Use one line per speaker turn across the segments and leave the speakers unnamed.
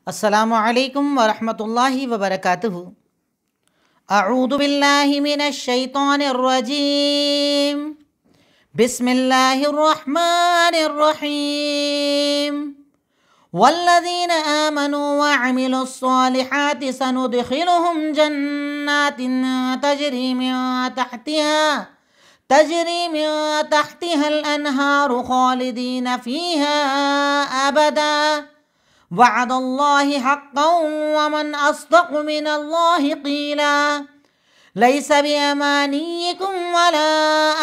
अस्सलामु अलैकुम वरहमतुल्लाहि वबरकातुहु। अऊज़ु बिल्लाहि मिनश शैतानिर रजीम। बिस्मिल्लाहिर रहमानिर रहीम। वल्लज़ीना आमनू व अमिलुस सालिहाति सनुदखिलुहुम जन्नातिन तजरी मिन तहतिहल अनहारु खालिदीन फीहा अबदा वअदल्लाहि हक़्क़न वमन अस्दक़ु मिनल्लाहि क़ीला लैस बिअमानिय्यिकुम वला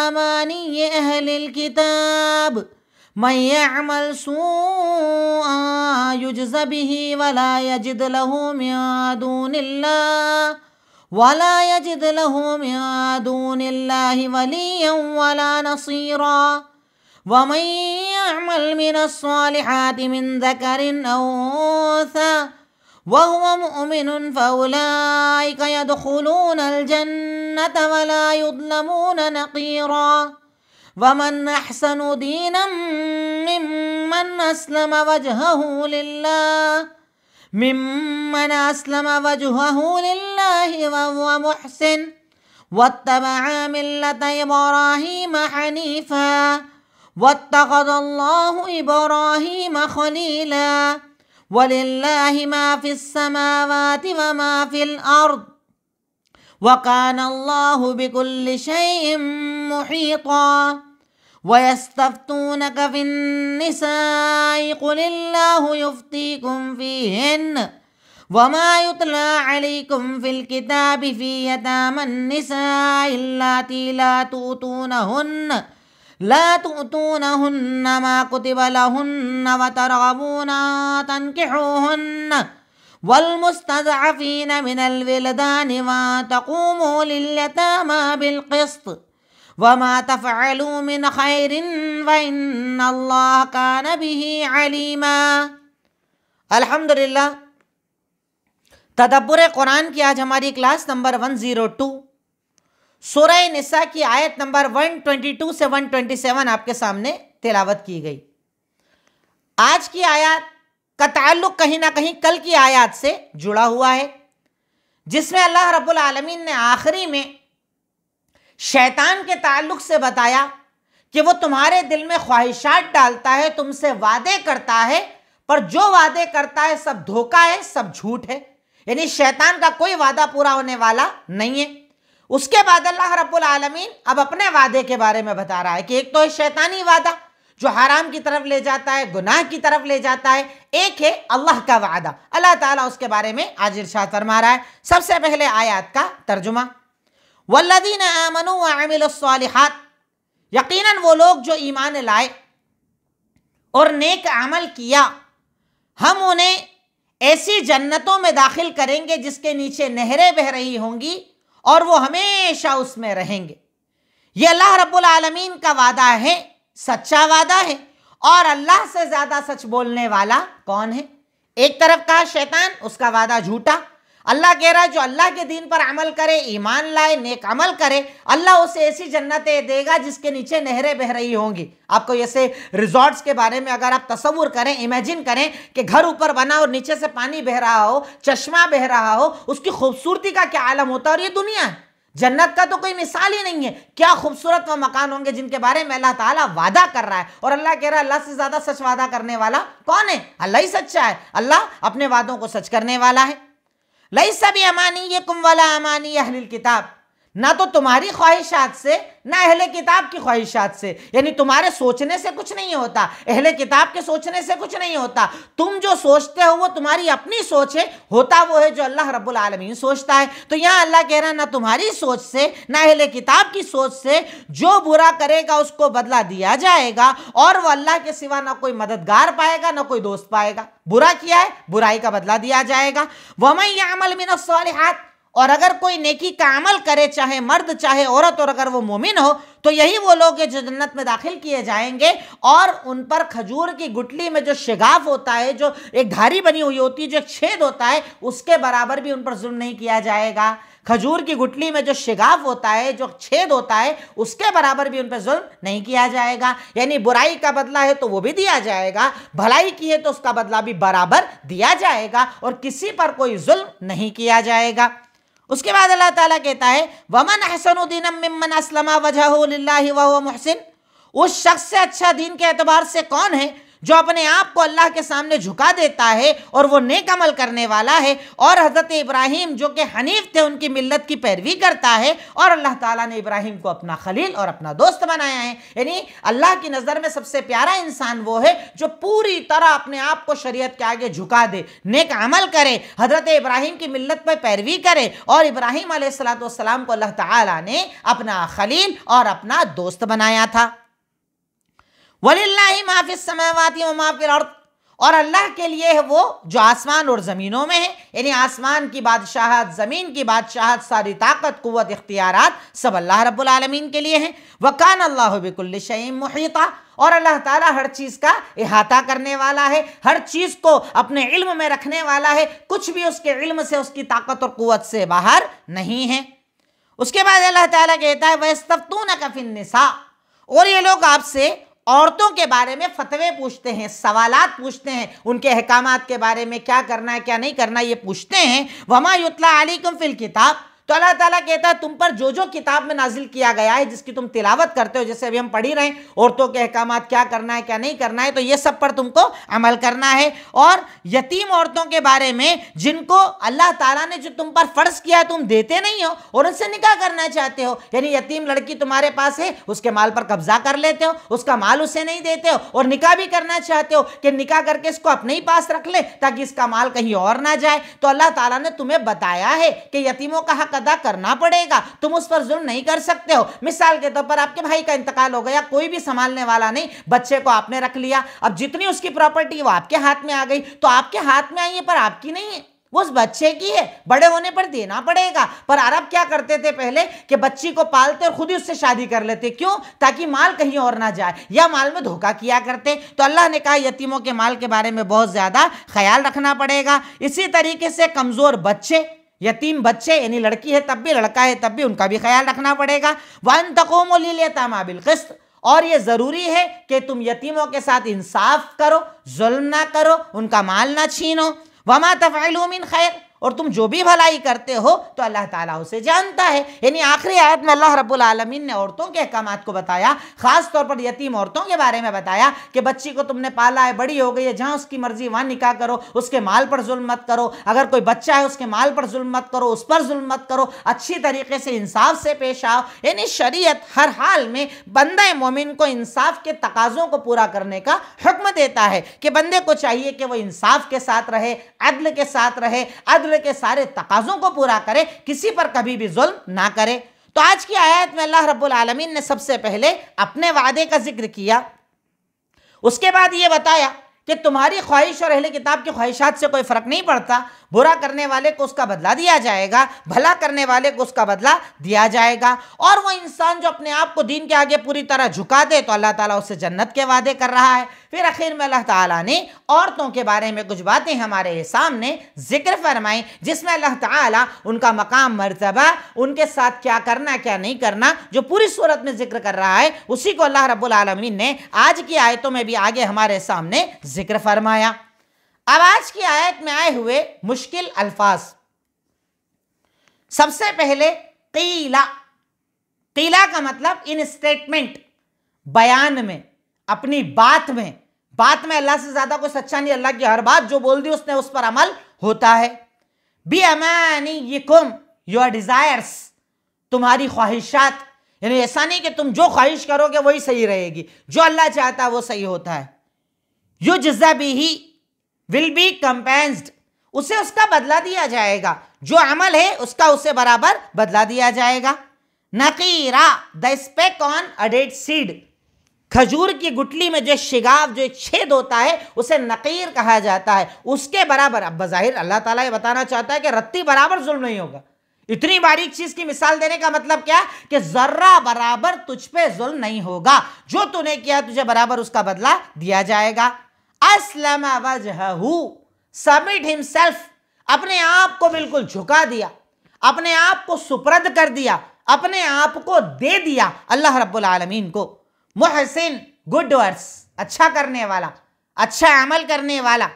अमानिय्यि अहलिल किताब मन यअमल सूअन युज्ज़ बिही वला यजिद लहू मिन दूनिल्लाहि वलिय्यन वला नसीरा वमन यअमल मिनस्सालिहाति मिन ज़करिन औ उन्सा वहुव मुमिनुन फउलाइक यदखुलूनल जन्नत वला युज़्लमून नक़ीरा वमन अहसनु दीनम मिम्मन अस्लम वजहहु लिल्लाहि वहुव मुहसिन वत्तबअ मिल्लत इब्राहीम हनीफा वत्तख़ज़ल्लाहु इब्राहीम खलीला वलिल्लाहि मा फिस्समावाति व मा फिल अर्द वकानल्लाहु बिकुल्लि शैइन मुहीता वयस्तफ्तूनक फिन्निसाइ कुलिल्लाहु युफ्तीकुम फीहिन्न वमा युतला अलैकुम फिल किताबि फी यतामन निसाइ अल्लाती ला तुअतूनहुन्न मा कुतिबा लहुन्न व तरगबून तन्किहुहुन्न वल मुस्तज़अफ़ीन मिनल विल्दानि व तक़ूमू लिल यतामा बिल क़िस्त वमा तफ़अलू मिन खैरिन व इन्नल्लाह कान बिही अलीमा। अल्हम्दुलिल्लाह, तदब्बुर कुरान की आज हमारी क्लास नंबर 102 सूरह निसा की आयत नंबर 122 से 127 आपके सामने तिलावत की गई। आज की आयत का ताल्लुक कहीं ना कहीं कल की आयत से जुड़ा हुआ है, जिसमें अल्लाह रब्बुल आलमीन ने आखिरी में शैतान के ताल्लुक से बताया कि वो तुम्हारे दिल में ख्वाहिशात डालता है, तुमसे वादे करता है, पर जो वादे करता है सब धोखा है, सब झूठ है। यानी शैतान का कोई वादा पूरा होने वाला नहीं है। उसके बाद अल्लाह रब्बुल आलमीन अब अपने वादे के बारे में बता रहा है कि एक तो है शैतानी वादा जो हराम की तरफ ले जाता है, गुनाह की तरफ ले जाता है, एक है अल्लाह का वादा। अल्लाह ताला उसके बारे में आज इरशाद फरमा रहा है। सबसे पहले आयत का तर्जुमा, वल्लज़ीना आमनू व अमिलुस सालिहात, यकीनन वो लोग जो ईमान लाए और नेक अमल किया, हम उन्हें ऐसी जन्नतों में दाखिल करेंगे जिसके नीचे नहरें बह रही होंगी और वो हमेशा उसमें रहेंगे। ये अल्लाह रब्बुल आलमीन का वादा है, सच्चा वादा है। और अल्लाह से ज्यादा सच बोलने वाला कौन है? एक तरफ कहा शैतान, उसका वादा झूठा। अल्लाह कह रहा है जो अल्लाह के दीन पर अमल करे, ईमान लाए, नेक अमल करे, अल्लाह उसे ऐसी जन्नतें देगा जिसके नीचे नहरें बह रही होंगी। आपको ऐसे रिजॉर्ट्स के बारे में अगर आप तसव्वुर करें, इमेजिन करें कि घर ऊपर बना और नीचे से पानी बह रहा हो, चश्मा बह रहा हो, उसकी खूबसूरती का क्या आलम होता है। और ये दुनिया है, जन्नत का तो कोई मिसाल ही नहीं है। क्या खूबसूरत वो मकान होंगे जिनके बारे में अल्लाह ताला वादा कर रहा है। और अल्लाह कह रहा है अल्लाह से ज्यादा सच वादा करने वाला कौन है? अल्लाह ही सच्चा है। अल्लाह अपने वादों को सच करने वाला है। लैसा बिअमानिय्यिकुम वला अमानिय्यि अहलिल किताब, ना तो तुम्हारी ख्वाहिशात से ना अहले किताब की ख्वाहिशात से। यानी तुम्हारे सोचने से कुछ नहीं होता, अहले किताब के सोचने से कुछ नहीं होता। तुम जो सोचते हो वो तुम्हारी अपनी सोच है, होता वो है जो अल्लाह रब्बुल आलमीन सोचता है। तो यहाँ अल्लाह कह रहा है ना तुम्हारी सोच से ना अहले किताब की सोच से जो बुरा करेगा उसको बदला दिया जाएगा, और वो अल्लाह के सिवा ना कोई मददगार पाएगा ना कोई दोस्त पाएगा। बुरा किया है, बुराई का बदला दिया जाएगा। वमन यअमल मिनस्सालिहात, और अगर कोई नेकी का अमल करे, चाहे मर्द चाहे औरत, और अगर वो मोमिन हो, तो यही वो लोग हैं जो जन्नत में दाखिल किए जाएंगे और उन पर खजूर की गुठली में जो शिगाफ होता है, जो एक धारी बनी हुई होती है, जो एक छेद होता है, उसके बराबर भी उन पर जुल्म नहीं किया जाएगा। खजूर की गुठली में जो शिगाफ होता है, जो छेद होता है, उसके बराबर भी उन पर जुल्म नहीं किया जाएगा। यानी बुराई का बदला है तो वो भी दिया जाएगा, भलाई की है तो उसका बदला भी बराबर दिया जाएगा और किसी पर कोई जुल्म नहीं किया जाएगा। उसके बाद अल्लाह ताला कहता है वमन अहसनु दीनम मिम्मन अस्लमा वजहहु लिल्लाहि व हुवा मुहसिन। उस शख्स से अच्छा दीन के एतबार से कौन है जो अपने आप को अल्लाह के सामने झुका देता है और वो नेक अमल करने वाला है और हज़रत इब्राहिम जो कि हनीफ थे उनकी मिल्लत की पैरवी करता है और अल्लाह ताला ने इब्राहिम को अपना खलील और अपना दोस्त बनाया है। यानी अल्लाह की नज़र में सबसे प्यारा इंसान वो है जो पूरी तरह अपने आप को शरीयत के आगे झुका दे, नेक अमल करे, हज़रत इब्राहिम की मिल्लत पर पैरवी करे और इब्राहिम अलैहिस्सलाम को अल्लाह ताला ने अपना खलील और अपना दोस्त बनाया था। वलिल्लाहि मा फिस समावाति व मा फिल अर्द, और अल्लाह के लिए है वो जो आसमान और ज़मीनों में है। यानी आसमान की बादशाहत, ज़मीन की बादशाहत, सारी ताकत, कुव्वत, इख्तियारात सब अल्लाह रब्बुल आलमीन के लिए हैं। व कान अल्लाहु बिकुल्लि शैइन मुहीता, और अल्लाह ताला हर चीज़ का इहाता करने वाला है, हर चीज़ को अपने इल्म में रखने वाला है, कुछ भी उसके इल्म से, उसकी ताकत और कुव्वत से बाहर नहीं है। उसके बाद अल्लाह ताला कहता है वयस्तफ्तूनका फिन्निसा, और ये लोग आपसे औरतों के बारे में फतवे पूछते हैं, सवालात पूछते हैं, उनके अहकामात के बारे में क्या करना है क्या नहीं करना ये पूछते हैं। वमा युतला अलैकुम फिल किताब, तो अल्लाह ताला कहता है तुम पर जो जो किताब में नाजिल किया गया है, जिसकी तुम तिलावत करते हो, जैसे अभी हम पढ़ ही रहे हैं औरतों के अहकामात, क्या करना है क्या नहीं करना है, तो ये सब पर तुमको अमल करना है। और यतीम औरतों के बारे में जिनको अल्लाह ताला ने जो तुम पर फर्ज किया है तुम देते नहीं हो और उनसे निकाह करना चाहते हो, यानी यतीम लड़की तुम्हारे पास है, उसके माल पर कब्जा कर लेते हो, उसका माल उसे नहीं देते हो और निकाह भी करना चाहते हो कि निकाह करके इसको अपने ही पास रख ले ताकि इसका माल कहीं और ना जाए, तो अल्लाह ताला ने तुम्हें बताया है कि यतीमों का हक अदा करना पड़ेगा, तुम उस पर जुल्म नहीं कर सकते हो। मिसाल के तौर पर आपके भाई का इंतकाल हो गया, कोई भी संभालने वाला नहीं, बच्चे को आपने रख लिया, अब जितनी उसकी प्रॉपर्टी वो आपके हाथ में आ गई, तो आपके हाथ में आई है पर आपकी नहीं है, वो उस बच्चे की है, बड़े होने पर देना पड़ेगा। पर अरब क्या करते थे पहले कि बच्ची को पालते और खुद ही उससे शादी कर लेते, क्यों? ताकि माल कहीं और ना जाए, या माल में धोखा किया करते। तो अल्लाह ने कहा यतीमों के माल के बारे में बहुत ज्यादा ख्याल रखना पड़ेगा। इसी तरीके से कमजोर बच्चे, यतीम बच्चे, यानी लड़की है तब भी, लड़का है तब भी, उनका भी ख्याल रखना पड़ेगा। वअन तक़ूमू लिल यतामा बिल क़िस्त, और ये जरूरी है कि तुम यतीमों के साथ इंसाफ करो, जुल्म ना करो, उनका माल ना छीनो। वमा तफ़अलू मिन खैर, और तुम जो भी भलाई करते हो तो अल्लाह ताला उसे जानता है। यानी आखिरी आयत में अल्लाह रब्बुल आलमीन ने औरतों के अहकामात को बताया, खास तौर पर यतीम औरतों के बारे में बताया कि बच्ची को तुमने पाला है, बड़ी हो गई है, जहां उसकी मर्जी वहां निकाह करो, उसके माल पर जुल्म मत करो, अगर कोई बच्चा है उसके माल पर जुल्म मत करो, उस पर जुल्म मत करो, अच्छी तरीके से इंसाफ से पेश आओ। यानी शरीयत हर हाल में बंदे मोमिन को इंसाफ के तकाजों को पूरा करने का हुक्म देता है कि बंदे को चाहिए कि वो इंसाफ के साथ रहे, अदल के साथ रहे, अदल के सारे तकाजों को पूरा करे, किसी पर कभी भी जुल्म ना करे। तो आज की आयत में अल्लाह रब्बुल आलमीन ने सबसे पहले अपने वादे का जिक्र किया, उसके बाद ये बताया कि तुम्हारी ख्वाहिश और अहले किताब की ख्वाहिशात से कोई फर्क नहीं पड़ता, बुरा करने वाले को उसका बदला दिया जाएगा, भला करने वाले को उसका बदला दिया जाएगा। और वो इंसान जो अपने आप को दीन के आगे पूरी तरह झुका दे तो अल्लाह ताला उससे जन्नत के वादे कर रहा है। फिर आखिर में अल्लाह ताला ने औरतों के बारे में कुछ बातें हमारे सामने जिक्र फरमाई, जिसमें अल्लाह ताला उनका मकाम, मर्तबा, उनके साथ क्या करना क्या नहीं करना, जो पूरी सूरत में जिक्र कर रहा है, उसी को अल्लाह रब्बुल आलमीन ने आज की आयतों में भी आगे हमारे सामने जिक्र फरमाया। अब आज की आयत में आए हुए मुश्किल अल्फाज, सबसे पहले क़ीला। क़ीला का मतलब इन स्टेटमेंट, बयान में, अपनी बात में अल्लाह से ज्यादा कोई सच्चा नहीं, अल्लाह की हर बात जो बोल दी उसने उस पर अमल होता है। बी अमानियकुम, योर डिजायर्स, तुम्हारी ख्वाहिशात, यानी ऐसा नहीं कि तुम जो ख्वाहिश करोगे वही सही रहेगी, जो अल्लाह चाहता है वो सही होता है। युजज़ा बिही, विल बी कंपेंस्ड, उसे उसका बदला दिया जाएगा, जो अमल है उसका उसे बराबर बदला दिया जाएगा। नकीरा, the speck on a dead seed, खजूर की गुठली में जो शिगाफ, जो एक छेद होता है उसे नकीर कहा जाता है, उसके बराबर। अब बज़ाहिर अल्लाह ताला ये बताना चाहता है कि रत्ती बराबर जुल्म नहीं होगा, इतनी बारीक चीज की मिसाल देने का मतलब क्या कि जर्रा बराबर तुझ पे जुल्म नहीं होगा, जो तूने किया तुझे बराबर उसका बदला दिया जाएगा। अस्लम वजहहू, सबमिट हिमसेल्फ, अपने आप को बिल्कुल झुका दिया, अपने आप को सुपर्द कर दिया, अपने आप को दे दिया अल्लाह रब्बुल आलमीन को। मुहसिन, गुड वर्ड्स, अच्छा करने वाला, अच्छा अमल करने वाला।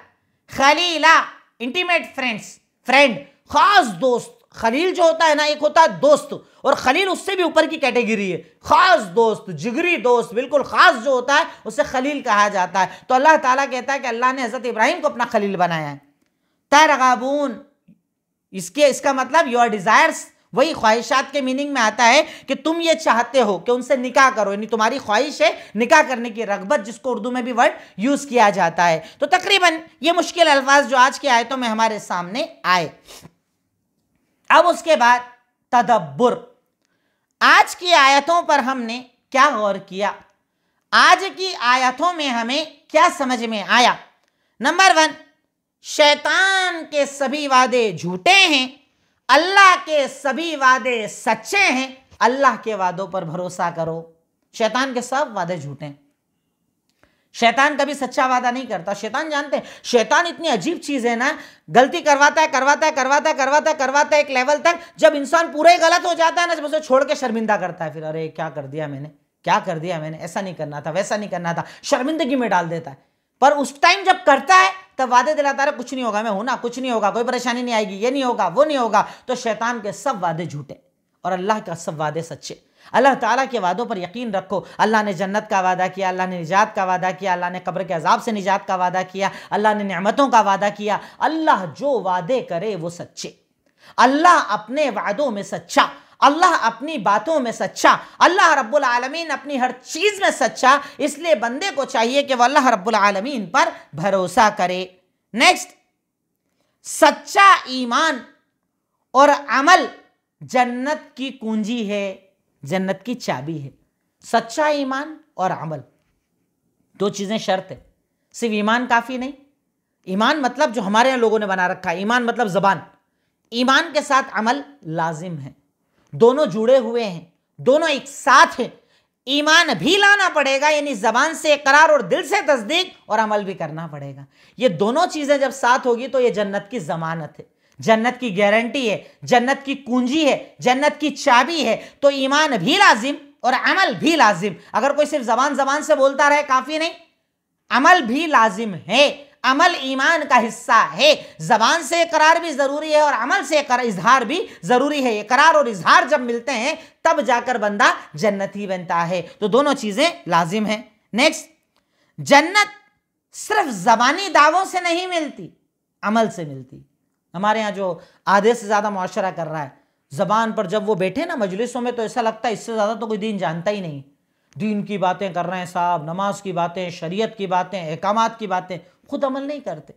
खलीला, इंटीमेट फ्रेंड्स, फ्रेंड, खास दोस्त। खलील जो होता है ना, एक होता है दोस्त, और खलील उससे भी ऊपर की कैटेगरी है। खास दोस्त, जिगरी दोस्त, बिल्कुल खास जो होता है उसे खलील कहा जाता है। तो अल्लाह ताला कहता है कि अल्लाह ने हजरत इब्राहिम को अपना खलील बनाया है। तरगाबून, इसका मतलब योर डिजायर्स, वही ख्वाहिशात के मीनिंग में आता है कि तुम ये चाहते हो कि उनसे निकाह करो, यानी तुम्हारी ख्वाहिश है निकाह करने की रगबत, जिसको उर्दू में भी वर्ड यूज किया जाता है। तो तकरीबन ये मुश्किल अल्फाज जो आज की आयतों में हमारे सामने आए। अब उसके बाद तदब्बुर, आज की आयतों पर हमने क्या गौर किया, आज की आयतों में हमें क्या समझ में आया। नंबर 1, शैतान के सभी वादे झूठे हैं, अल्लाह के सभी वादे सच्चे हैं। अल्लाह के वादों पर भरोसा करो। शैतान के सब वादे झूठे हैं। शैतान कभी सच्चा वादा नहीं करता। शैतान जानते हैं, शैतान इतनी अजीब चीज है ना, गलती करवाता है एक लेवल तक, जब इंसान पूरा ही गलत हो जाता है ना, जब उसे छोड़ के शर्मिंदा करता है, फिर अरे क्या कर दिया मैंने, ऐसा नहीं करना था, वैसा नहीं करना था, शर्मिंदगी में डाल देता है। पर उस टाइम जब करता है तब वादे दिलाता है, कुछ नहीं होगा, मैं हूं ना, कुछ नहीं होगा, कोई परेशानी नहीं आएगी, ये नहीं होगा, वो नहीं होगा। तो शैतान के सब वादे झूठे और अल्लाह का सब वादे सच्चे। अल्लाह ताला के वादों पर यकीन रखो। अल्लाह ने जन्नत का वादा किया, अल्लाह ने निजात का वादा किया, अल्लाह ने कब्र के अजाब से निजात का वादा किया, अल्लाह ने नेमतों का वादा किया। अल्लाह जो वादे करे वो सच्चे। अल्लाह अपने वादों में सच्चा, अल्लाह अपनी बातों में सच्चा, अल्लाह रब्बुल आलमीन अपनी हर चीज में सच्चा। इसलिए बंदे को चाहिए कि वह अल्लाह रब्बुल आलमीन पर भरोसा करे। नेक्स्ट, सच्चा ईमान और अमल जन्नत की कुंजी है, जन्नत की चाबी है। सच्चा ईमान और अमल, दो चीजें शर्त है। सिर्फ ईमान काफी नहीं। ईमान मतलब जो हमारे यहाँ लोगों ने बना रखा है, ईमान मतलब जबान। ईमान के साथ अमल लाजिम है, दोनों जुड़े हुए हैं, दोनों एक साथ हैं। ईमान भी लाना पड़ेगा, यानी जबान से इकरार और दिल से तस्दीक, और अमल भी करना पड़ेगा। ये दोनों चीजें जब साथ होगी तो ये जन्नत की जमानत है, जन्नत की गारंटी है, जन्नत की कुंजी है, जन्नत की चाबी है। तो ईमान भी लाजिम और अमल भी लाजिम। अगर कोई सिर्फ जबान से बोलता रहे काफी नहीं, अमल भी लाजिम है। अमल ईमान का हिस्सा है। जबान से इकरार भी जरूरी है और अमल से इजहार भी जरूरी है। इकरार और इजहार जब मिलते हैं तब जाकर बंदा जन्नती बनता है। तो दोनों चीजें लाजिम हैं। नेक्स्ट, जन्नत सिर्फ जबानी दावों से नहीं मिलती, अमल से मिलती। हमारे यहाँ जो आधे से ज्यादा मुआशरा कर रहा है, जबान पर जब वो बैठे ना मजलिसों में तो ऐसा लगता है इससे ज्यादा तो कोई दीन जानता ही नहीं। दीन की बातें कर रहे हैं साहब, नमाज की बातें, शरीयत की बातें, अहकामात की बातें, खुद अमल नहीं करते।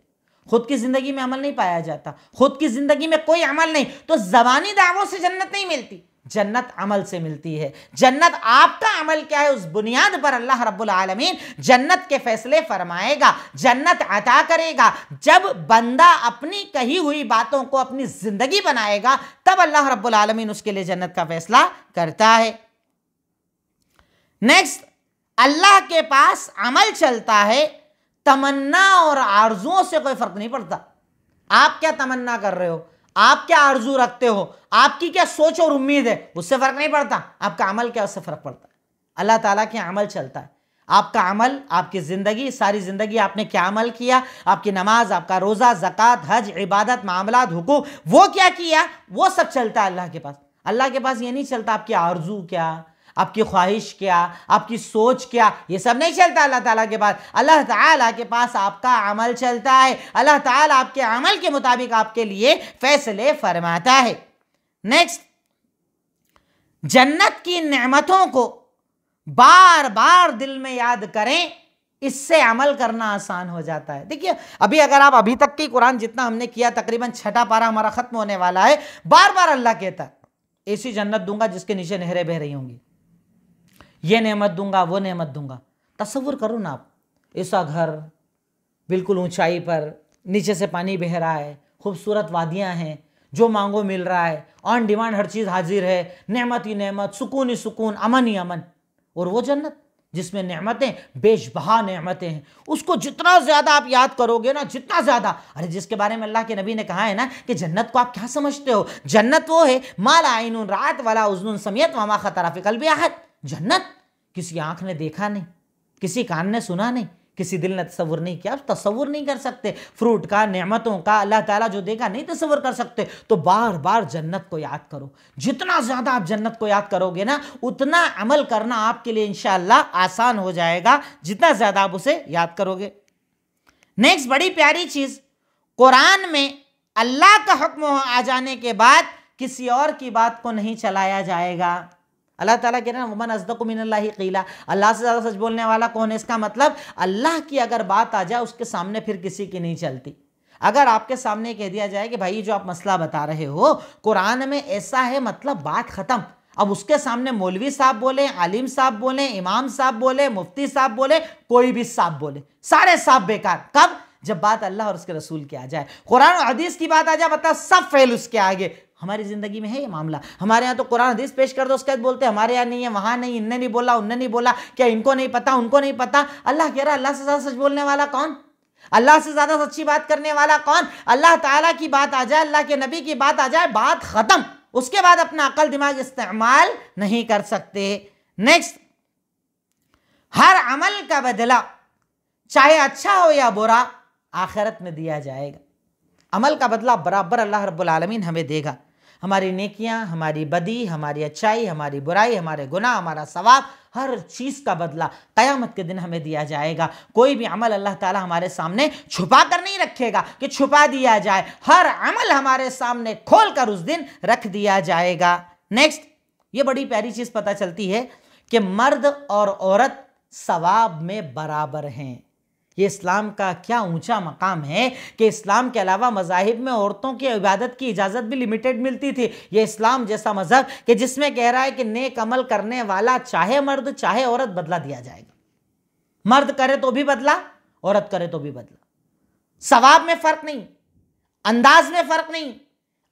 खुद की जिंदगी में अमल नहीं पाया जाता, खुद की जिंदगी में कोई अमल नहीं। तो जबानी दावों से जन्नत नहीं मिलती, जन्नत अमल से मिलती है। जन्नत आपका अमल क्या है, उस बुनियाद पर अल्लाह रब्बुल आलमीन जन्नत के फैसले फरमाएगा, जन्नत अता करेगा। जब बंदा अपनी कही हुई बातों को अपनी जिंदगी बनाएगा तब अल्लाह रब्बुल आलमीन उसके लिए जन्नत का फैसला करता है। नेक्स्ट, अल्लाह के पास अमल चलता है, तमन्ना और आरजुओं से कोई फर्क नहीं पड़ता। आप क्या तमन्ना कर रहे हो, आप क्या आरजू रखते हो, आपकी क्या सोच और उम्मीद है, उससे फर्क नहीं पड़ता। आपका अमल क्या, उससे फर्क पड़ता है। अल्लाह ताला के अमल चलता है। आपका अमल, आपकी जिंदगी, सारी जिंदगी आपने क्या अमल किया, आपकी नमाज, आपका रोजा, ज़कात, हज, इबादत, मामलात, हुकूक, वो क्या किया, वो सब चलता है अल्लाह के पास। अल्लाह के पास ये नहीं चलता आपकी आरजू क्या, आपकी ख्वाहिश क्या, आपकी सोच क्या, ये सब नहीं चलता अल्लाह ताला के पास। अल्लाह ताला के पास आपका अमल चलता है। अल्लाह ताला आपके अमल के मुताबिक आपके लिए फैसले फरमाता है। नेक्स्ट, जन्नत की नेमतों को बार बार दिल में याद करें, इससे अमल करना आसान हो जाता है। देखिए, अभी अगर आप अभी तक की कुरान जितना हमने किया, तकरीबन 6ठा पारा हमारा खत्म होने वाला है। बार बार अल्लाह कहता है ऐसी जन्नत दूंगा जिसके नीचे नहरें बह रही होंगी, ये नेमत दूंगा, वो नेमत दूंगा। तसव्वुर करो ना आप, ऐसा घर बिल्कुल ऊंचाई पर, नीचे से पानी बह रहा है, खूबसूरत वादियां हैं, जो मांगो मिल रहा है, ऑन डिमांड हर चीज हाजिर है, नेमत ही नेमत, सुकून ही सुकून, अमन ही अमन। और वो जन्नत जिसमें नेमतें बेशबहा नेमतें हैं, उसको जितना ज्यादा आप याद करोगे ना, जितना ज्यादा, अरे जिसके बारे में अल्लाह के नबी ने कहा है ना कि जन्नत को आप क्या समझते हो, जन्नत वो है माला आइनुन रात वाला उज़्नुन समियत वमा खतरा फी क़ल्बि अहद। जन्नत किसी आंख ने देखा नहीं, किसी कान ने सुना नहीं, किसी दिल ने तसव्वुर नहीं किया, आप तसव्वुर नहीं कर सकते फ्रूट का, नेमतों का, अल्लाह ताला जो देगा नहीं तसव्वुर कर सकते। तो बार बार जन्नत को याद करो, जितना ज्यादा आप जन्नत को याद करोगे ना उतना अमल करना आपके लिए इंशाअल्लाह आसान हो जाएगा, जितना ज्यादा आप उसे याद करोगे। नेक्स्ट बड़ी प्यारी चीज, कुरान में अल्लाह का हुक्म आ जाने के बाद किसी और की बात को नहीं चलाया जाएगा। अल्लाह ताला कह रहे हैं वमन अस्दक़ु मिनल्लाहि क़ीला, अल्लाह से ज़्यादा सच बोलने वाला कौन है। इसका मतलब अल्लाह की अगर बात आ जाए उसके सामने फिर किसी की नहीं चलती। अगर आपके सामने कह दिया जाए कि भाई जो आप मसला बता रहे हो कुरान में ऐसा है, मतलब बात ख़त्म। अब उसके सामने मौलवी साहब बोले, आलिम साहब बोले, इमाम साहब बोले, मुफ्ती साहब बोले, कोई भी साहब बोले, सारे साहब बेकार। कब? जब बात अल्लाह और उसके रसूल की आ जाए, कुरान और हदीस की बात आ जाए, मतलब सब फेल उसके आगे। हमारी जिंदगी में है ये मामला। हमारे यहाँ तो कुरान हदीस पेश कर दो, उसके बाद बोलते हैं हमारे यहाँ नहीं है, वहाँ नहीं, इनने नहीं बोला, उनने नहीं बोला, क्या इनको नहीं पता, उनको नहीं पता। अल्लाह कह रहा है अल्लाह से ज़्यादा सच बोलने वाला कौन, अल्लाह से ज़्यादा सच्ची बात करने वाला कौन। अल्लाह ताला की बात आ जाए, अल्लाह के नबी की बात आ जाए, बात ख़त्म। उसके बाद अपना अकल दिमाग इस्तेमाल नहीं कर सकते। नेक्स्ट, हर अमल का बदला चाहे अच्छा हो या बुरा आखिरत में दिया जाएगा। अमल का बदला बराबर अल्लाह रब्बुल आलमीन हमें देगा। हमारी नेकियां, हमारी बदी, हमारी अच्छाई, हमारी बुराई, हमारे गुनाह, हमारा सवाब, हर चीज़ का बदला क़यामत के दिन हमें दिया जाएगा। कोई भी अमल अल्लाह ताला हमारे सामने छुपा कर नहीं रखेगा कि छुपा दिया जाए, हर अमल हमारे सामने खोल कर उस दिन रख दिया जाएगा। नेक्स्ट, ये बड़ी प्यारी चीज़ पता चलती है कि मर्द और औरत सवाब में बराबर हैं। ये इस्लाम का क्या ऊंचा मकाम है कि इस्लाम के अलावा मज़ाहिब में औरतों की इबादत की इजाज़त भी लिमिटेड मिलती थी। ये इस्लाम जैसा मज़हब कि जिसमें कह रहा है कि नेक अमल करने वाला चाहे मर्द चाहे औरत बदला दिया जाएगा। मर्द करे तो भी बदला, औरत करे तो भी बदला। सवाब में फ़र्क नहीं, अंदाज में फ़र्क नहीं,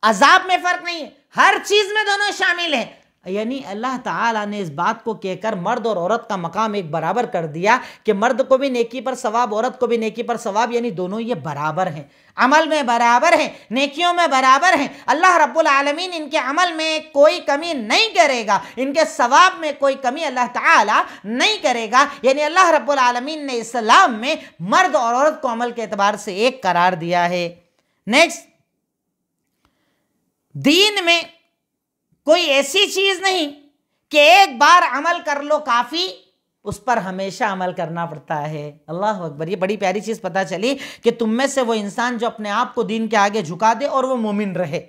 अजाब में फ़र्क नहीं, हर चीज़ में दोनों शामिल हैं। यानी अल्लाह ताला ने इस बात को कहकर मर्द और औरत का मकाम एक बराबर कर दिया कि मर्द को भी नेकी पर सवाब, औरत को भी नेकी पर सवाब, यानी दोनों ये बराबर हैं, अमल में बराबर हैं, नेकियों में बराबर हैं। अल्लाह रब्बुल आलमीन इनके अमल में कोई कमी नहीं करेगा, इनके सवाब में कोई कमी अल्लाह ताला नहीं करेगा। यानी अल्लाह रब्बुल आलमीन ने इस्लाम में मर्द और औरत को अमल के एतबार से एक करार दिया है। नेक्स्ट, दीन में कोई ऐसी चीज नहीं कि एक बार अमल कर लो काफी, उस पर हमेशा अमल करना पड़ता है। अल्लाह अकबर, ये बड़ी प्यारी चीज पता चली कि तुम में से वो इंसान जो अपने आप को दीन के आगे झुका दे और वो मोमिन रहे,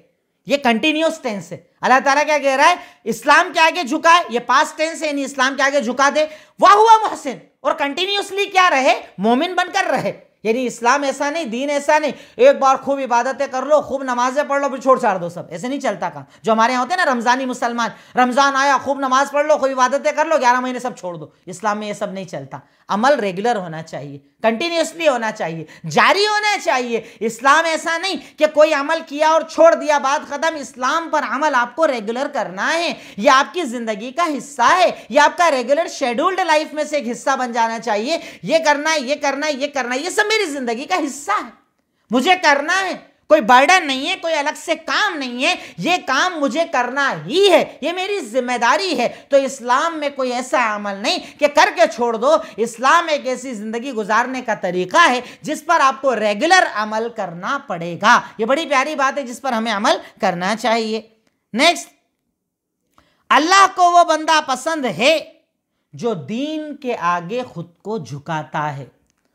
ये कंटिन्यूस टेंस है। अल्लाह ताला क्या कह रहा है, इस्लाम के आगे झुकाए, ये पास्ट टेंस है, यानी इस्लाम के आगे झुका दे, वाह हुआ मुहसिन, और कंटिन्यूसली क्या रहे, मोमिन बनकर रहे। यानी इस्लाम ऐसा नहीं, दीन ऐसा नहीं एक बार खूब इबादतें कर लो, खूब नमाजें पढ़ लो, फिर छोड़ छाड़ दो सब, ऐसे नहीं चलता काम। जो हमारे यहाँ होते हैं ना रमजानी मुसलमान, रमजान आया खूब नमाज पढ़ लो, खूब इबादतें कर लो, 11 महीने सब छोड़ दो। इस्लाम में ये सब नहीं चलता। अमल रेगुलर होना चाहिए, कंटिन्यूसली होना चाहिए, जारी होना चाहिए। इस्लाम ऐसा नहीं कि कोई अमल किया और छोड़ दिया, बात खत्म। इस्लाम पर अमल आपको रेगुलर करना है, ये आपकी जिंदगी का हिस्सा है, ये आपका रेगुलर शेड्यूल्ड लाइफ में से एक हिस्सा बन जाना चाहिए। ये करना है, ये करना है, ये करना है, ये सब मेरी जिंदगी का हिस्सा है, मुझे करना है, कोई बर्डन नहीं है, कोई अलग से काम नहीं है, ये काम मुझे करना ही है, ये मेरी जिम्मेदारी है। तो इस्लाम में कोई ऐसा अमल नहीं कि करके छोड़ दो। इस्लाम एक ऐसी जिंदगी गुजारने का तरीका है जिस पर आपको रेगुलर अमल करना पड़ेगा। ये बड़ी प्यारी बात है जिस पर हमें अमल करना चाहिए। नेक्स्ट, अल्लाह को वो बंदा पसंद है जो दीन के आगे खुद को झुकाता है।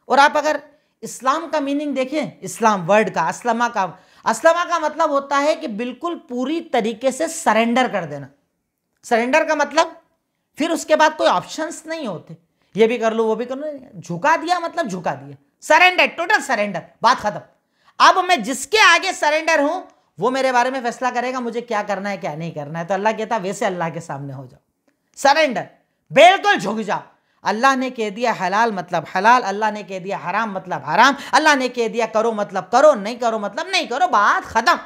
और आप अगर इस्लाम का मीनिंग देखें, इस्लाम वर्ड का, अस्लमा का मतलब होता है कि बिल्कुल पूरी तरीके से सरेंडर कर देना। सरेंडर का मतलब फिर उसके बाद कोई ऑप्शंस नहीं होते, ये भी कर लो वो भी कर लो, झुका दिया मतलब झुका दिया, सरेंडर, टोटल सरेंडर, बात खत्म। अब मैं जिसके आगे सरेंडर हूं वो मेरे बारे में फैसला करेगा मुझे क्या करना है क्या नहीं करना है। तो अल्लाह कहता वैसे अल्लाह के सामने हो जाओ, सरेंडर, बिल्कुल झुक जाओ। अल्लाह ने कह दिया हलाल मतलब हलाल, अल्लाह ने कह दिया हराम मतलब हराम, अल्लाह ने कह दिया करो मतलब करो, नहीं करो मतलब नहीं करो, बात खत्म।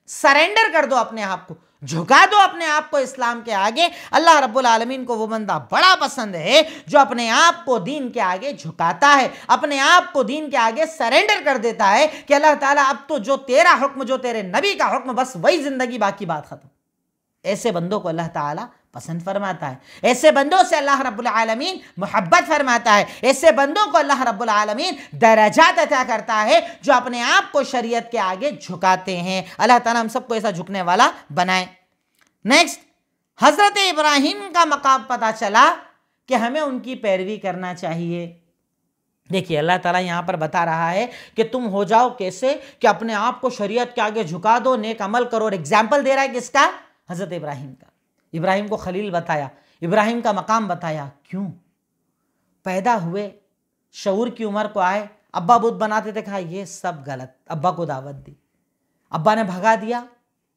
सरेंडर कर दो अपने आप को, झुका दो अपने आप को इस्लाम के आगे। अल्लाह रब्बुल आलमीन को वो बंदा बड़ा पसंद है जो अपने आप को दीन के आगे झुकाता है, अपने आप को दीन के आगे सरेंडर कर देता है कि अल्लाह ताला अब तो जो तेरा हुक्म, जो तेरे नबी का हुक्म, बस वही जिंदगी, बाकी बात खत्म। ऐसे बंदों को अल्लाह ताला पसंद फरमाता है, ऐसे बंदों से अल्लाह रब्बुल आलमीन मोहब्बत फरमाता है, ऐसे बंदों को अल्लाह रब्बुल आलमीन दर्जात अता करता है जो अपने आप को शरीयत के आगे झुकाते हैं। अल्लाह ताला हम सबको ऐसा झुकने वाला बनाए। नेक्स्ट, हजरत इब्राहिम का मकाम पता चला कि हमें उनकी पैरवी करना चाहिए। देखिए अल्लाह ताला यहाँ पर बता रहा है कि तुम हो जाओ कैसे, कि अपने आप को शरीयत के आगे झुका दो, नेक अमल करो। और एग्जाम्पल दे रहा है किसका? हजरत इब्राहिम का। इब्राहिम को खलील बताया, इब्राहिम का मकाम बताया। क्यों? पैदा हुए, शऊर की उम्र को आए, अब्बा बुत बनाते थे, कहा ये सब गलत, अब्बा को दावत दी, अब्बा ने भगा दिया,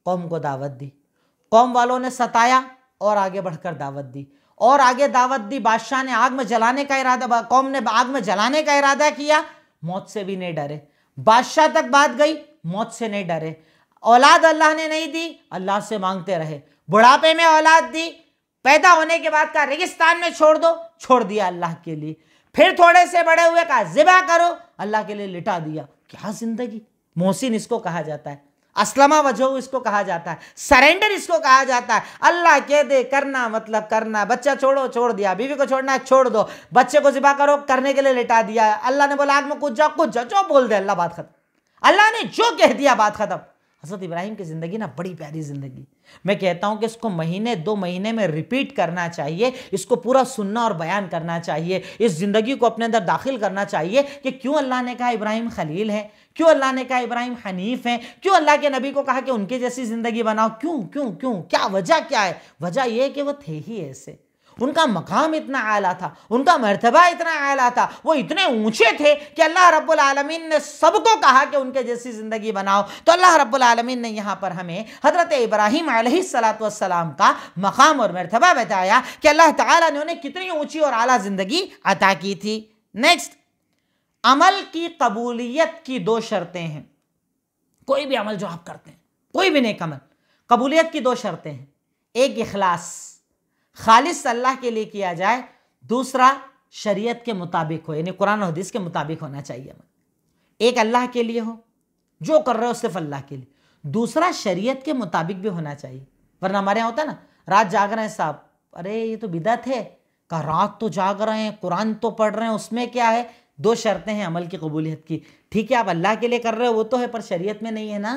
कौम को दावत दी, कौम वालों ने सताया और आगे बढ़कर दावत दी, और आगे दावत दी, बादशाह ने आग में जलाने का इरादा, कौम ने आग में जलाने का इरादा किया, मौत से भी नहीं डरे, बादशाह तक बात गई, मौत से नहीं डरे, औलाद अल्लाह ने नहीं दी, अल्लाह से मांगते रहे, बुढ़ापे में औलाद दी, पैदा होने के बाद का रेगिस्तान में छोड़ दो, छोड़ दिया अल्लाह के लिए, फिर थोड़े से बड़े हुए का ज़िबा करो, अल्लाह के लिए लिटा दिया। क्या जिंदगी! मोहसिन इसको कहा जाता है, अस्लमा वजह इसको कहा जाता है, सरेंडर इसको कहा जाता है। अल्लाह कह दे करना मतलब करना, बच्चा छोड़ो छोड़ दिया, बीवी को छोड़ना छोड़ दो, बच्चे को ज़िबा करो करने के लिए लिटा दिया, अल्लाह ने बोला आग में कूद जाओ, जो बोल दे अल्लाह, बात खत्म। अल्लाह ने जो कह दिया बात खत्म। हज़रत इब्राहिम की ज़िंदगी ना बड़ी प्यारी ज़िंदगी। मैं कहता हूँ कि इसको महीने 2 महीने में रिपीट करना चाहिए, इसको पूरा सुनना और बयान करना चाहिए, इस ज़िंदगी को अपने अंदर दाखिल करना चाहिए कि क्यों अल्लाह ने कहा इब्राहिम खलील है, क्यों अल्लाह ने कहा इब्राहिम हनीफ है, क्यों अल्लाह के नबी को कहा कि उनके जैसी ज़िंदगी बनाओ। क्यों क्यों क्यों? क्या वजह क्या है? वजह यह है कि वो थे ही ऐसे, उनका मकाम इतना आला था, उनका मर्तबा इतना आला था, वो इतने ऊंचे थे कि अल्लाह रब्बुल आलमीन ने सबको कहा कि उनके जैसी ज़िंदगी बनाओ। तो अल्लाह रब्बुल आलमीन ने यहाँ पर हमें हज़रत इब्राहीम अलैहिस्सलातु वस्सलाम का मकाम और मर्तबा बताया कि अल्लाह ताला ने उन्हें कितनी ऊंची और आला ज़िंदगी अता की थी। नेक्स्ट, अमल की कबूलियत की 2 शर्तें हैं। कोई भी अमल जो आप करते हैं, कोई भी नेक अमल, कबूलियत की 2 शर्तें हैं। एक, इखलास, खालिस अल्लाह के लिए किया जाए। दूसरा, शरीयत के मुताबिक हो, यानी कुरान और हदीस के मुताबिक होना चाहिए। एक, अल्लाह के लिए हो, जो कर रहे हो सिर्फ अल्लाह के लिए। दूसरा, शरीयत के मुताबिक भी होना चाहिए। वरना हमारे यहाँ होता है ना, रात जाग रहे हैं साहब, अरे ये तो बिदअत है, कहा रात तो जाग रहे हैं, कुरान तो पढ़ रहे हैं, उसमें क्या है? 2 शर्तें हैं अमल की कबूलियत की। ठीक है, आप अल्लाह के लिए कर रहे हो, वो तो है, पर शरीयत में नहीं है ना,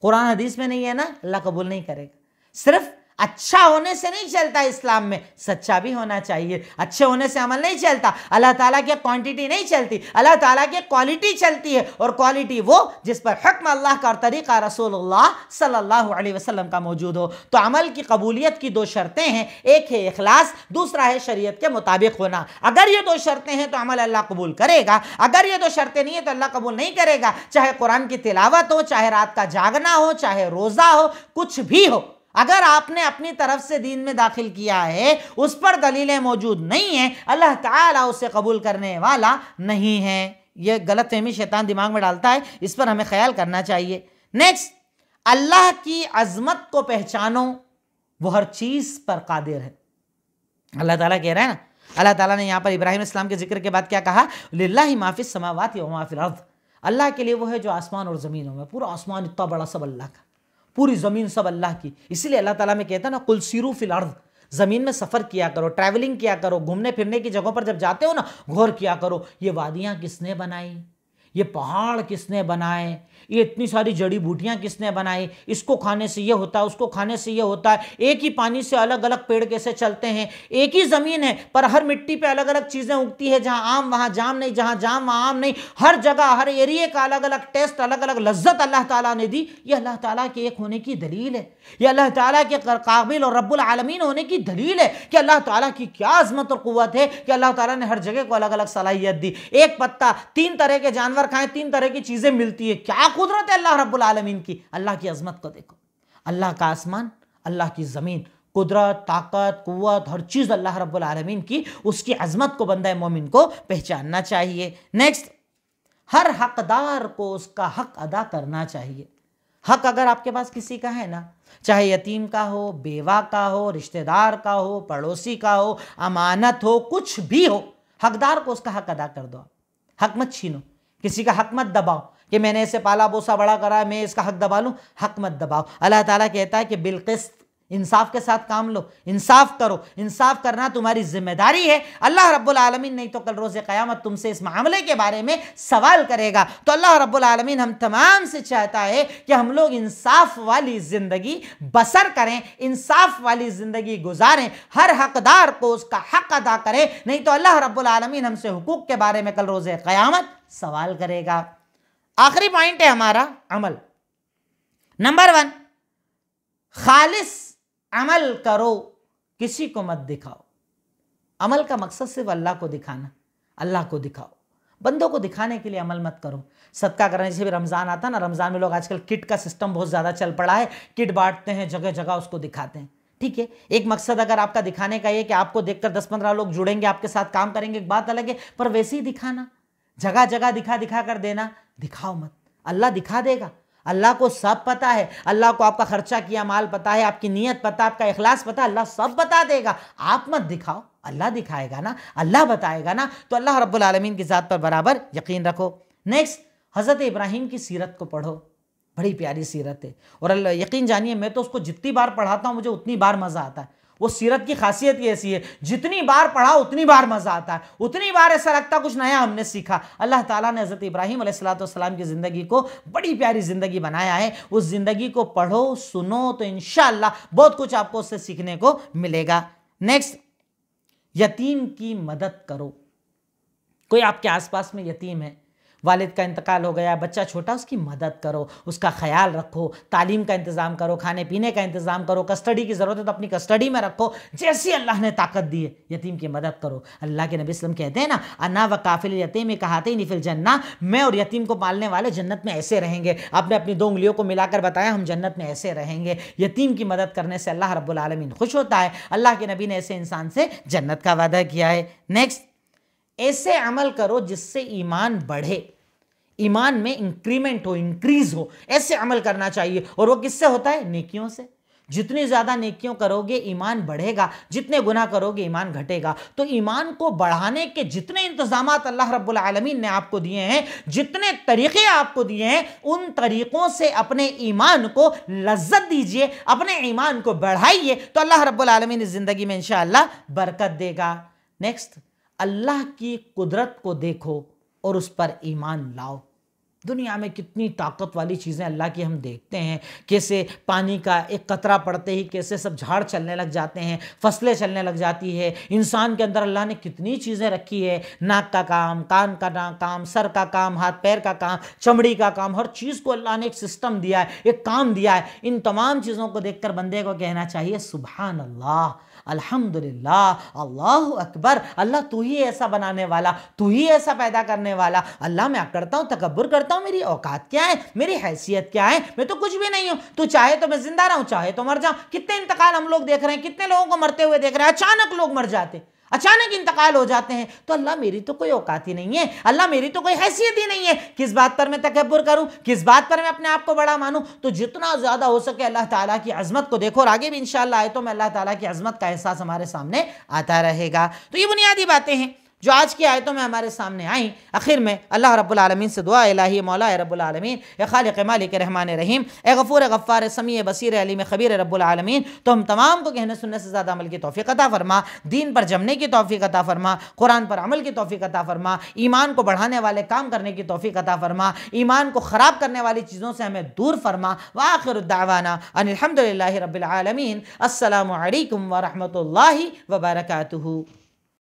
कुरान हदीस में नहीं है ना, अल्लाह कबूल नहीं करेगा। सिर्फ अच्छा होने से नहीं चलता, इस्लाम में सच्चा भी होना चाहिए। अच्छे होने से अमल नहीं चलता, अल्लाह ताला की क्वांटिटी नहीं चलती, अल्लाह ताला की क्वालिटी चलती है। और क्वालिटी वो जिस पर हुक्म अल्लाह का और तरीका रसूलुल्लाह सल्लल्लाहु अलैहि वसल्लम का मौजूद हो। तो अमल की कबूलियत की 2 शर्तें हैं, एक है इखलास, दूसरा है शरीयत के मुताबिक होना। अगर ये 2 शर्तें हैं तो अमल अल्लाह कबूल करेगा, अगर ये 2 शर्तें नहीं है तो अल्लाह कबूल नहीं करेगा। चाहे कुरान की तिलावत हो, चाहे रात का जागना हो, चाहे रोज़ा हो, कुछ भी हो, अगर आपने अपनी तरफ से दीन में दाखिल किया है, उस पर दलीलें मौजूद नहीं है, अल्लाह ताला उसे कबूल करने वाला नहीं है। यह गलत फहमी शैतान दिमाग में डालता है, इस पर हमें ख्याल करना चाहिए। नेक्स्ट, अल्लाह की अजमत को पहचानो, वो हर चीज़ पर कादिर है। अल्लाह ताला कह रहा है ना, अल्लाह ताला ने यहाँ पर इब्राहिम इस्लाम के जिक्र के बाद क्या कहा? लिल्लाहि मा फिस समावाति व मा फिल अर्द। अल्लाह के लिए वो है जो आसमान और ज़मीनों में, पूरा आसमान इतना बड़ा सब अल्लाह का, पूरी ज़मीन सब अल्लाह की। इसीलिए अल्लाह ताला में कहता है ना, कुल सीरू फिल अर्द, ज़मीन में सफ़र किया करो, ट्रैवलिंग किया करो, घूमने फिरने की जगहों पर जब जाते हो ना, गौर किया करो, ये वादियाँ किसने बनाई, ये पहाड़ किसने बनाए, ये इतनी सारी जड़ी बूटियाँ किसने बनाई, इसको खाने से ये होता है, उसको खाने से ये होता है, एक ही पानी से अलग अलग पेड़ कैसे चलते हैं, एक ही ज़मीन है पर हर मिट्टी पे अलग अलग चीज़ें उगती है, जहाँ आम वहाँ जाम नहीं, जहाँ जाम वहाँ आम नहीं, हर जगह हर एरिए का अलग अलग टेस्ट, अलग अलग लज्जत अल्लाह ताला ने दी। ये अल्लाह ताला के एक होने की दलील है, ये अल्लाह ताला के काबिल और रब्बुल आलमीन होने की दलील है कि अल्लाह ताला की क्या अज़मत और क़ुव्वत है कि अल्लाह ताला ने हर जगह को अलग अलग सलाहियत दी। एक पत्ता 3 तरह के जानवर खाएं, 3 तरह की चीजें मिलती है, क्या कुदरत है अल्लाह रब्बुल आलमीन की। अल्लाह की अजमत को देखो, अल्लाह का आसमान, अल्लाह की जमीन, कुदरत, ताकत, कुव्वत, हर चीज अल्लाह रब्बुल आलमीन की, उसकी अजमत को बंदा मोमिन को पहचानना चाहिए। नेक्स्ट, हर हकदार को उसका हक अदा करना चाहिए। हक अगर आपके पास किसी का है ना, चाहे यतीम का हो, बेवा का हो, रिश्तेदार का हो, पड़ोसी का हो, अमानत हो, कुछ भी हो, हकदार को उसका हक अदा कर दो। हक मत छीनो, किसी का हक मत दबाओ कि मैंने इसे पाला पोसा बड़ा करा, मैं इसका हक दबा लूं। हक मत दबाओ। अल्लाह ताला कहता है कि बिलकिस्त, इंसाफ के साथ काम लो, इंसाफ करो। इंसाफ करना तुम्हारी जिम्मेदारी है। अल्लाह रब्बुल आलमीन नहीं तो कल रोज़े क़यामत तुमसे इस मामले के बारे में सवाल करेगा। तो अल्लाह रब्बुल आलमीन हम तमाम से चाहता है कि हम लोग इंसाफ वाली ज़िंदगी बसर करें, इंसाफ वाली ज़िंदगी गुजारें, हर हकदार को उसका हक अदा करें। नहीं तो अल्लाह रब्बुल आलमीन हमसे हुकूक के बारे में कल रोज़े क़यामत सवाल करेगा। आखिरी पॉइंट है हमारा अमल। नंबर 1, खालिस अमल करो, किसी को मत दिखाओ। अमल का मकसद सिर्फ अल्लाह को दिखाना, अल्लाह को दिखाओ। बंदों को दिखाने के लिए अमल मत करो। सदका करने से भी रमज़ान आता ना, रमज़ान में लोग आजकल किट का सिस्टम बहुत ज़्यादा चल पड़ा है, किट बांटते हैं, जगह जगह उसको दिखाते हैं। ठीक है, एक मकसद अगर आपका दिखाने का ये कि आपको देखकर 10-15 लोग जुड़ेंगे, आपके साथ काम करेंगे, एक बात अलग है, पर वैसे ही दिखाना, जगह जगह दिखा कर देना, दिखाओ मत। अल्लाह दिखा देगा, अल्लाह को सब पता है, अल्लाह को आपका खर्चा किया माल पता है, आपकी नीयत पता, आपका इखलास पता, अल्लाह सब बता देगा। आप मत दिखाओ, अल्लाह दिखाएगा ना, अल्लाह बताएगा ना। तो अल्लाह रब्बुल आलमीन की ज़ात पर बराबर यकीन रखो। नेक्स्ट, हज़रत इब्राहीम की सीरत को पढ़ो, बड़ी प्यारी सीरत है। और यकीन जानिए, मैं तो उसको जितनी बार पढ़ाता हूँ मुझे उतनी बार मज़ा आता है। वो सीरत की खासियत ही ऐसी है, जितनी बार पढ़ा उतनी बार मज़ा आता है, उतनी बार ऐसा लगता कुछ नया हमने सीखा। अल्लाह ताला ने हज़रत इब्राहीम अलैहिस्सलाम की ज़िंदगी को बड़ी प्यारी ज़िंदगी बनाया है। उस ज़िंदगी को पढ़ो, सुनो, तो इंशाअल्लाह बहुत कुछ आपको उससे सीखने को मिलेगा। नेक्स्ट, यतीम की मदद करो। कोई आपके आसपास में यतीम है, वालिद का इंतकाल हो गया, बच्चा छोटा, उसकी मदद करो, उसका ख्याल रखो, तालीम का इंतज़ाम करो, खाने पीने का इंतज़ाम करो, कस्टडी की ज़रूरत है तो अपनी कस्टडी में रखो, जैसी अल्लाह ने ताकत दी है यतीम की मदद करो। अल्लाह के नबी सल्लल्लाहु अलैहि वसल्लम कहते हैं ना, अन्ना व काफिल यतीम कहातैन फिल जन्नह, मैं और यतीम को पालने वाले जन्नत में ऐसे रहेंगे। आपने अपनी 2 उंगलियों को मिलाकर बताया हम जन्नत में ऐसे रहेंगे। यतीम की मदद करने से अल्लाह रब्बुल आलमीन खुश होता है। अल्लाह के नबी ने ऐसे इंसान से जन्नत का वादा किया है। नेक्स्ट, ऐसे अमल करो जिससे ईमान बढ़े, ईमान में इंक्रीमेंट हो, इंक्रीज हो, ऐसे अमल करना चाहिए। और वो किससे होता है? नेकियों से। जितनी ज़्यादा नेकियों करोगे ईमान बढ़ेगा, जितने गुनाह करोगे ईमान घटेगा। तो ईमान को बढ़ाने के जितने इंतजामात अल्लाह रब्बुल आलमीन ने आपको दिए हैं, जितने तरीक़े आपको दिए हैं, उन तरीक़ों से अपने ईमान को लज्जत दीजिए, अपने ईमान को बढ़ाइए, तो अल्लाह रब्बुल आलमीन इस ज़िंदगी में इंशाअल्लाह बरकत देगा। नेक्स्ट, अल्लाह की कुदरत को देखो और उस पर ईमान लाओ। दुनिया में कितनी ताकत वाली चीज़ें अल्लाह की हम देखते हैं, कैसे पानी का एक कतरा पड़ते ही कैसे सब झाड़ चलने लग जाते हैं, फसलें चलने लग जाती है। इंसान के अंदर अल्लाह ने कितनी चीज़ें रखी है, नाक का काम, कान का काम, सर का काम, हाथ पैर का काम, चमड़ी का काम, हर चीज़ को अल्लाह ने एक सिस्टम दिया है, एक काम दिया है। इन तमाम चीज़ों को देखकर बंदे को कहना चाहिए सुभान अल्लाह, अल्हम्दुलिल्लाह, अल्लाहु अकबर। अल्लाह तू ही ऐसा बनाने वाला, तू ही ऐसा पैदा करने वाला। अल्लाह मैं करता हूँ, तकब्बुर करता हूँ, मेरी औकात क्या है, मेरी हैसियत क्या है, मैं तो कुछ भी नहीं हूँ। तू चाहे तो मैं जिंदा रहूँ, चाहे तो मर जाऊँ। कितने इंतकाल हम लोग देख रहे हैं, कितने लोगों को मरते हुए देख रहे हैं। अचानक लोग मर जाते, अचानक इंतकाल हो जाते हैं। तो अल्लाह मेरी तो कोई औकात ही नहीं है, अल्लाह मेरी तो कोई हैसियत ही नहीं है। किस बात पर मैं तकब्बुर करूं, किस बात पर मैं अपने आप को बड़ा मानूं। तो जितना ज़्यादा हो सके अल्लाह ताला की अज़मत को देखो, और आगे भी इंशाअल्लाह आयतों में अल्लाह ताला की अज़मत का एहसास हमारे सामने आता रहेगा। तो ये बुनियादी बातें हैं जो आज की आयतों में हमारे सामने आई। आखिर में अल्लाह रब्बुल आलमीन से दुआ, इलाही मौला रब्बुल आलमीन, ए खालिक मालिक रहमान रहीम, ए गफूर गफ्फार समी बसीर अलीम खबीर रब्बुल आलमीन, तो हम तमाम को कहने सुनने से ज़्यादा अमल की तौफीक अता फरमा, दीन पर जमने की तौफीक अता फरमा, कुरान पर अमल की तौफीक अता फरमा, ईमान को बढ़ाने वाले काम करने की तौफीक अता फरमा, ईमान को ख़राब करने वाली चीज़ों से हमें दूर फरमा। व आखिरु दावाना अनिल हम्दुलिल्लाहि रब्बिल आलमीन। अस्सलामु अलैकुम व रहमतुल्लाहि व बरकातुहू।